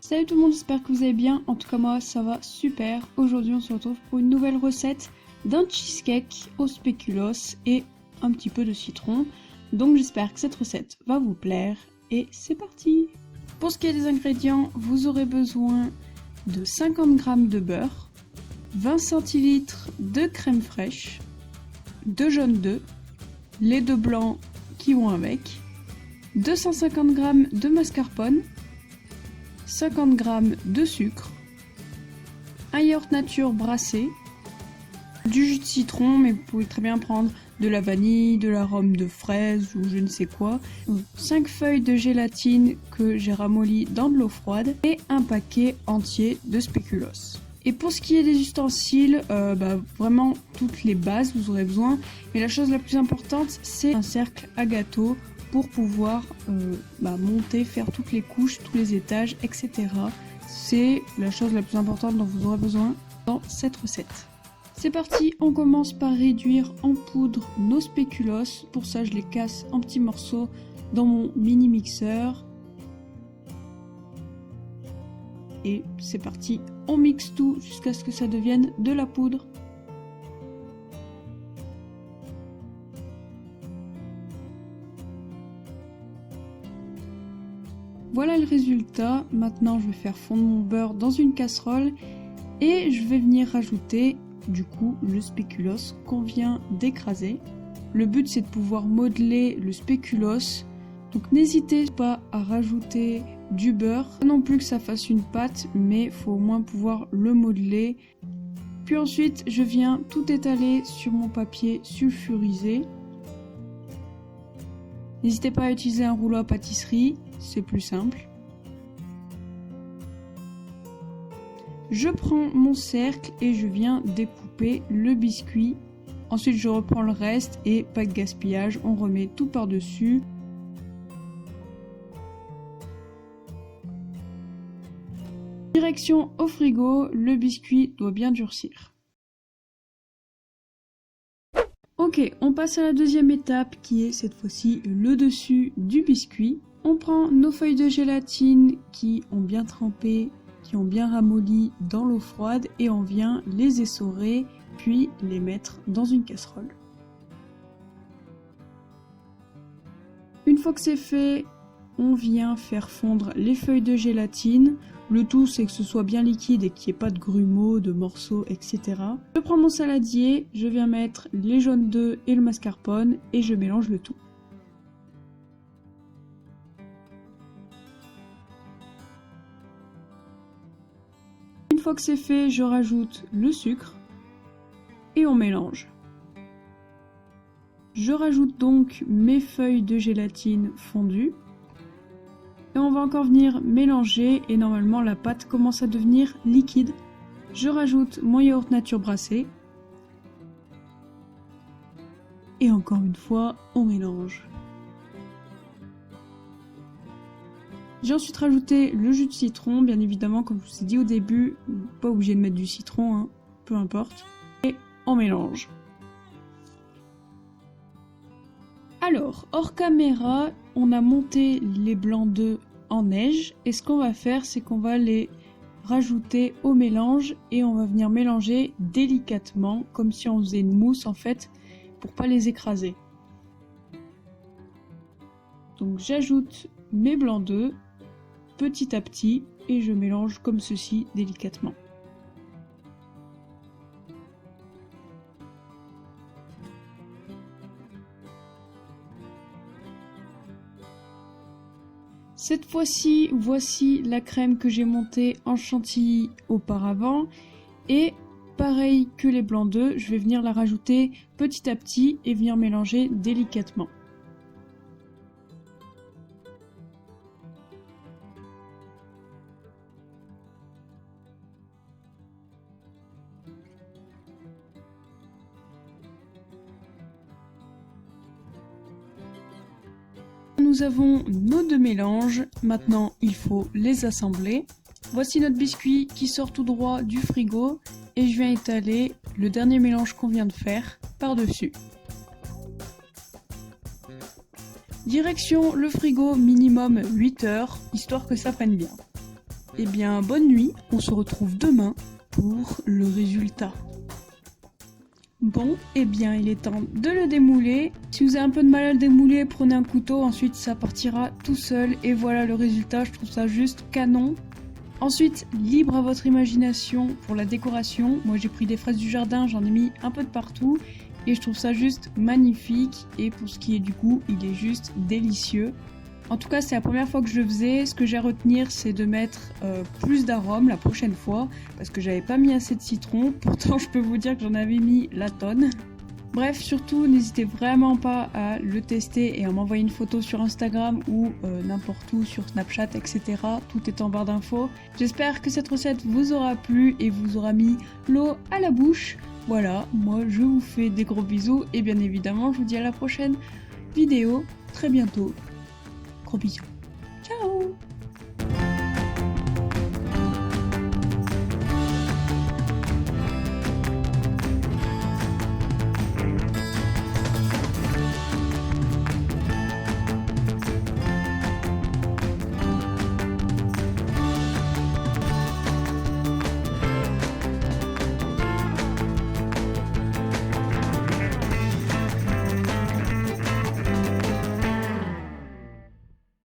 Salut tout le monde, j'espère que vous allez bien. En tout cas moi ça va super. Aujourd'hui on se retrouve pour une nouvelle recette d'un cheesecake au spéculoos et un petit peu de citron. Donc j'espère que cette recette va vous plaire et c'est parti. Pour ce qui est des ingrédients, vous aurez besoin de 50 g de beurre, 20 centilitres de crème fraîche, 2 jaunes d'œufs, les 2 blancs qui vont avec, 250 g de mascarpone, 50 g de sucre, un yaourt nature brassé, du jus de citron, mais vous pouvez très bien prendre de la vanille, de l'arôme de fraise ou je ne sais quoi, 5 feuilles de gélatine que j'ai ramolli dans de l'eau froide et un paquet entier de spéculoos. Et pour ce qui est des ustensiles, vraiment toutes les bases vous aurez besoin, mais la chose la plus importante c'est un cercle à gâteau pour pouvoir monter, faire toutes les couches, tous les étages, etc. C'est la chose la plus importante dont vous aurez besoin dans cette recette. C'est parti, on commence par réduire en poudre nos spéculoos. Pour ça, je les casse en petits morceaux dans mon mini mixeur. Et c'est parti, on mixe tout jusqu'à ce que ça devienne de la poudre. Voilà le résultat. Maintenant je vais faire fondre mon beurre dans une casserole et je vais venir rajouter du coup le spéculoos qu'on vient d'écraser. Le but c'est de pouvoir modeler le spéculoos, donc n'hésitez pas à rajouter du beurre, pas non plus que ça fasse une pâte, mais il faut au moins pouvoir le modeler. Puis ensuite je viens tout étaler sur mon papier sulfurisé. N'hésitez pas à utiliser un rouleau à pâtisserie, c'est plus simple. Je prends mon cercle et je viens découper le biscuit. Ensuite je reprends le reste et pas de gaspillage, on remet tout par-dessus. Direction au frigo, le biscuit doit bien durcir. Ok, on passe à la deuxième étape qui est cette fois-ci le dessus du biscuit. On prend nos feuilles de gélatine qui ont bien trempé, qui ont bien ramolli dans l'eau froide et on vient les essorer puis les mettre dans une casserole. Une fois que c'est fait, on vient faire fondre les feuilles de gélatine. Le tout c'est que ce soit bien liquide et qu'il n'y ait pas de grumeaux, de morceaux, etc. Je prends mon saladier, je viens mettre les jaunes d'œufs et le mascarpone et je mélange le tout. Une fois que c'est fait, je rajoute le sucre et on mélange. Je rajoute donc mes feuilles de gélatine fondues. Et on va encore venir mélanger et normalement la pâte commence à devenir liquide. Je rajoute mon yaourt nature brassé. Et encore une fois, on mélange. J'ai ensuite rajouté le jus de citron, bien évidemment, comme je vous ai dit au début, pas obligé de mettre du citron, hein, peu importe. Et on mélange. Alors, hors caméra, on a monté les blancs d'œufs en neige et ce qu'on va faire, c'est qu'on va les rajouter au mélange et on va venir mélanger délicatement, comme si on faisait une mousse en fait, pour pas les écraser. Donc j'ajoute mes blancs d'œufs petit à petit et je mélange comme ceci délicatement. Cette fois-ci, voici la crème que j'ai montée en chantilly auparavant et pareil que les blancs d'œufs, je vais venir la rajouter petit à petit et venir mélanger délicatement. Nous avons nos deux mélanges, maintenant il faut les assembler. Voici notre biscuit qui sort tout droit du frigo et je viens étaler le dernier mélange qu'on vient de faire par-dessus. Direction le frigo minimum 8 heures, histoire que ça prenne bien. eh bien bonne nuit, on se retrouve demain pour le résultat. Bon, eh bien il est temps de le démouler. Si vous avez un peu de mal à le démouler, prenez un couteau, ensuite ça partira tout seul et voilà le résultat, je trouve ça juste canon. Ensuite, libre à votre imagination pour la décoration. Moi j'ai pris des fraises du jardin, j'en ai mis un peu de partout et je trouve ça juste magnifique et pour ce qui est du goût, il est juste délicieux. En tout cas, c'est la première fois que je le faisais. Ce que j'ai à retenir, c'est de mettre plus d'arômes la prochaine fois, parce que j'avais pas mis assez de citron. Pourtant, je peux vous dire que j'en avais mis la tonne. Bref, surtout, n'hésitez vraiment pas à le tester et à m'envoyer une photo sur Instagram ou n'importe où, sur Snapchat, etc. Tout est en barre d'infos. J'espère que cette recette vous aura plu et vous aura mis l'eau à la bouche. Voilà, moi je vous fais des gros bisous et bien évidemment, je vous dis à la prochaine vidéo, très bientôt. Gros bisous.